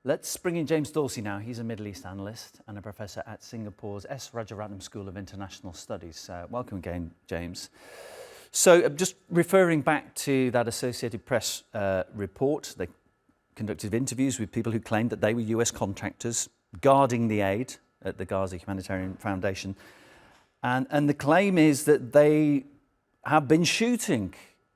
Let's bring in James Dorsey now. He's a Middle East analyst and a professor at Singapore's S. Rajaratnam School of International Studies. Welcome again, James. So just referring back to that Associated Press report, they conducted interviews with people who claimed that they were US contractors guarding the aid at the Gaza Humanitarian Foundation. And the claim is that they have been shooting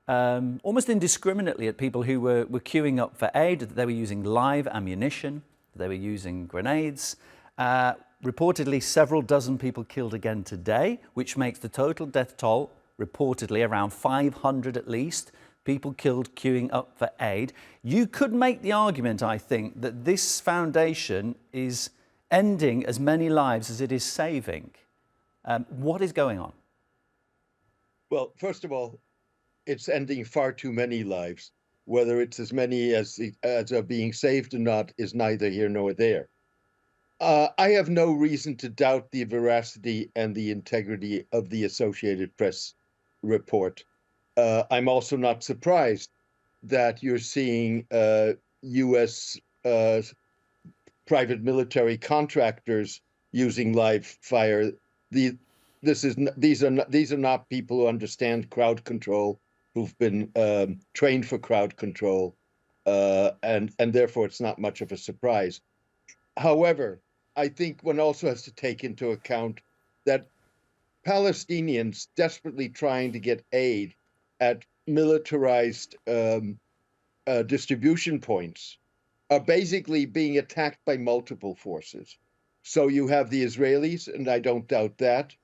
almost indiscriminately at people who were queuing up for aid, that they were using live ammunition, that they were using grenades. Reportedly, several dozen people killed again today, which makes the total death toll reportedly around 500 at least, people killed queuing up for aid. You could make the argument, I think, that this foundation is ending as many lives as it is saving. What is going on? Well, first of all, it's ending far too many lives. Whether it's as many as are being saved or not is neither here nor there. I have no reason to doubt the veracity and the integrity of the Associated Press report. I'm also not surprised that you're seeing U.S. private military contractors using live fire. These are not people who understand crowd control, who've been trained for crowd control, and therefore it's not much of a surprise. However, I think one also has to take into account that Palestinians desperately trying to get aid at militarized distribution points are basically being attacked by multiple forces. So you have the Israelis, and I don't doubt that.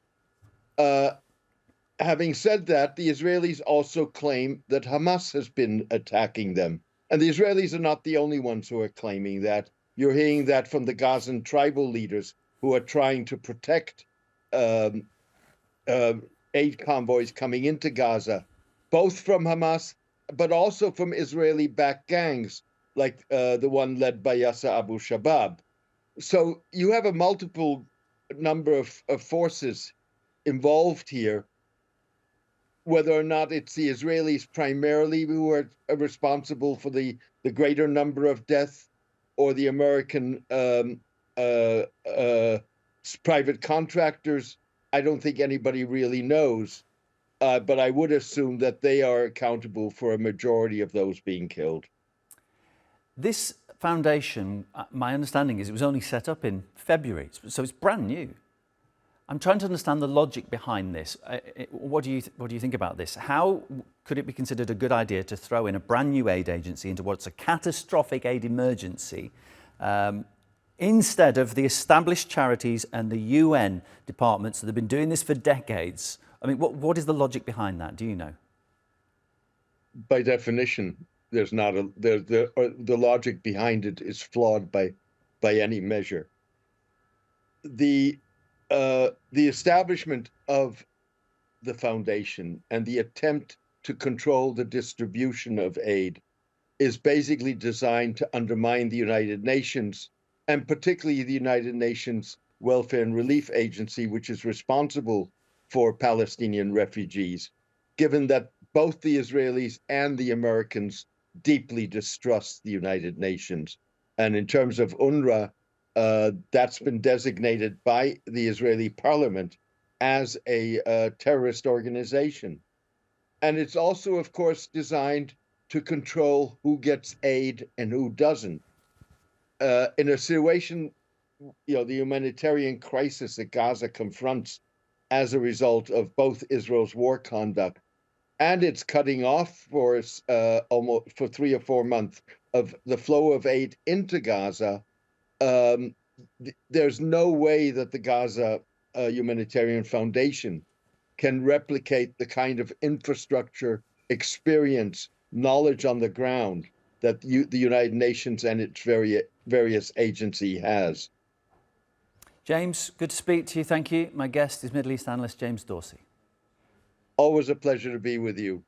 Having said that, the Israelis also claim that Hamas has been attacking them. And the Israelis are not the only ones who are claiming that. You're hearing that from the Gazan tribal leaders who are trying to protect aid convoys coming into Gaza, both from Hamas, but also from Israeli-backed gangs, like the one led by Yasser Abu Shabab. So you have a multiple number of forces involved here. Whether or not it's the Israelis primarily who are responsible for the greater number of deaths, or the American private contractors, I don't think anybody really knows. But I would assume that they are accountable for a majority of those being killed. This foundation, my understanding is it was only set up in February, so it's brand new. I'm trying to understand the logic behind this. What do you think about this? How could it be considered a good idea to throw in a brand new aid agency into what's a catastrophic aid emergency instead of the established charities and the UN departments that have been doing this for decades? I mean, what is the logic behind that? Do you know? By definition, there's not the logic behind it is flawed by any measure. The establishment of the foundation and the attempt to control the distribution of aid is basically designed to undermine the United Nations, and particularly the United Nations Welfare and Relief Agency, which is responsible for Palestinian refugees, given that both the Israelis and the Americans deeply distrust the United Nations. And in terms of UNRWA, that's been designated by the Israeli parliament as a terrorist organization. And it's also, of course, designed to control who gets aid and who doesn't. In a situation, the humanitarian crisis that Gaza confronts as a result of both Israel's war conduct and its cutting off for almost 3 or 4 months of the flow of aid into Gaza, there's no way that the Gaza Humanitarian Foundation can replicate the kind of infrastructure, experience, knowledge on the ground that the United Nations and its various agency has. James, good to speak to you. Thank you. My guest is Middle East analyst James Dorsey. Always a pleasure to be with you.